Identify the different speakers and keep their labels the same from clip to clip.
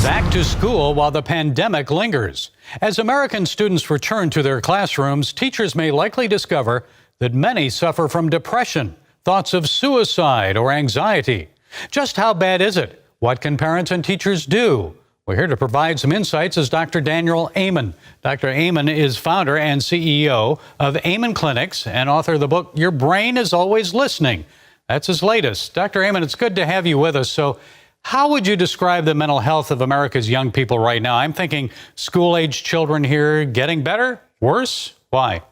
Speaker 1: Back to school while the pandemic lingers. As American students return to their classrooms, teachers may likely discover that many suffer from depression, thoughts of suicide, or anxiety. Just how bad is it? What can parents and teachers do? We're here to provide some insights is Dr. Daniel Amen. Dr. Amen is founder and CEO of Amen Clinics and author of the book, Your Brain is Always Listening. That's his latest. Dr. Amen, it's good to have you with us. So how would you describe the mental health of America's young people right now? I'm thinking school-age children here getting better, worse? Why?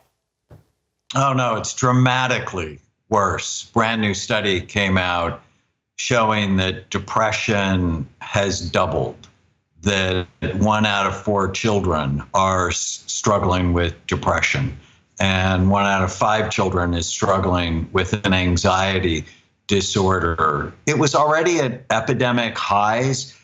Speaker 2: Oh, no, it's dramatically worse. Brand new study came out showing that depression has doubled, that 1 out of 4 children are struggling with depression, and 1 out of 5 children is struggling with an anxiety disorder. It was already at epidemic highs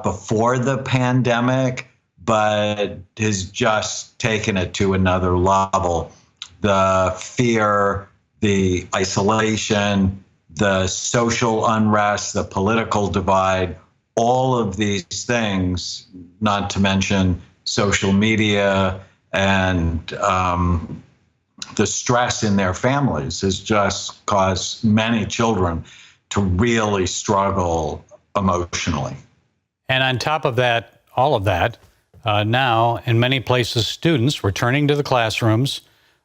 Speaker 2: before the pandemic, but has just taken it to another level. The fear, the isolation, the social unrest, the political divide, all of these things, not to mention social media and the stress in their families, has just caused many children to really struggle emotionally.
Speaker 1: And on top of that, all of that, now in many places, students returning to the classrooms,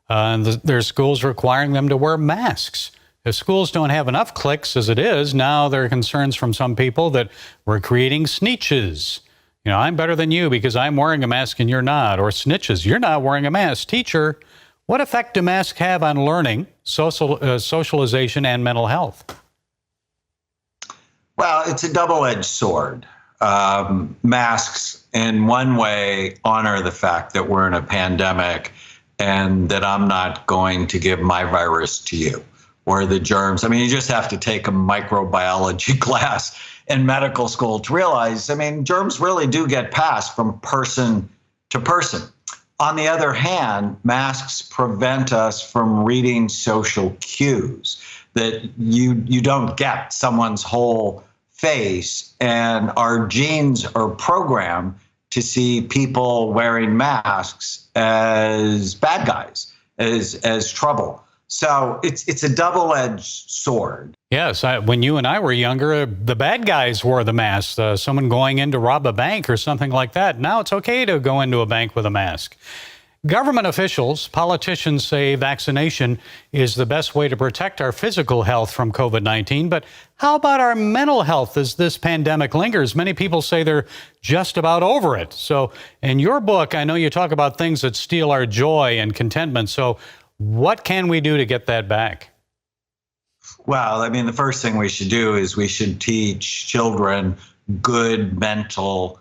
Speaker 1: and their schools requiring them to wear masks. If schools don't have enough cliques as it is, now there are concerns from some people that we're creating snitches. You know, I'm better than you because I'm wearing a mask and you're not. Or snitches, you're not wearing a mask. Teacher, what effect do masks have on learning, socialization, and mental health?
Speaker 2: Well, it's a double-edged sword. Masks, in one way, honor the fact that we're in a pandemic and that I'm not going to give my virus to you or the germs. I mean, you just have to take a microbiology class in medical school to realize, I mean, germs really do get passed from person to person. On the other hand, masks prevent us from reading social cues, that you don't get someone's whole face, and our genes are programmed to see people wearing masks as bad guys, as trouble. So it's a double-edged sword.
Speaker 1: Yes, when you and I were younger, the bad guys wore the mask. Someone going in to rob a bank or something like that. Now it's okay to go into a bank with a mask. Government officials, politicians say vaccination is the best way to protect our physical health from COVID-19. But how about our mental health as this pandemic lingers? Many people say they're just about over it. So in your book, I know you talk about things that steal our joy and contentment. So what can we do to get that back?
Speaker 2: Well, I mean, the first thing we should do is we should teach children good mental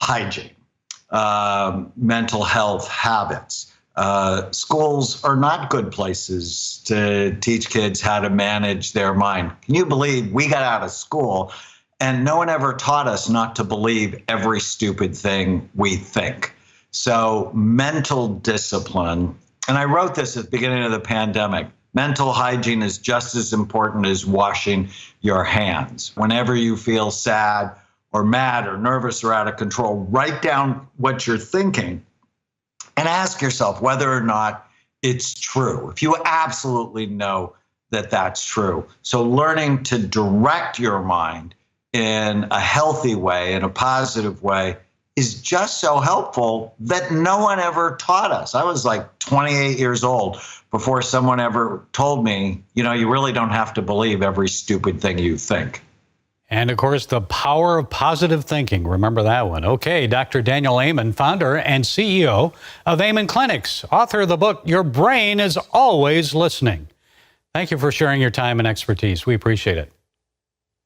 Speaker 2: hygiene, mental health habits. Schools are not good places to teach kids how to manage their mind. Can you believe we got out of school and no one ever taught us not to believe every stupid thing we think? So mental discipline. And I wrote this at the beginning of the pandemic. Mental hygiene is just as important as washing your hands. Whenever you feel sad or mad or nervous or out of control, write down what you're thinking and ask yourself whether or not it's true, if you absolutely know that that's true. So learning to direct your mind in a healthy way, in a positive way, is just so helpful that no one ever taught us. I was like 28 years old before someone ever told me, you know, you really don't have to believe every stupid thing you think.
Speaker 1: And of course, the power of positive thinking. Remember that one. Okay, Dr. Daniel Amen, founder and CEO of Amen Clinics, author of the book, Your Brain is Always Listening. Thank you for sharing your time and expertise. We appreciate it.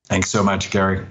Speaker 2: Thanks so much, Gary.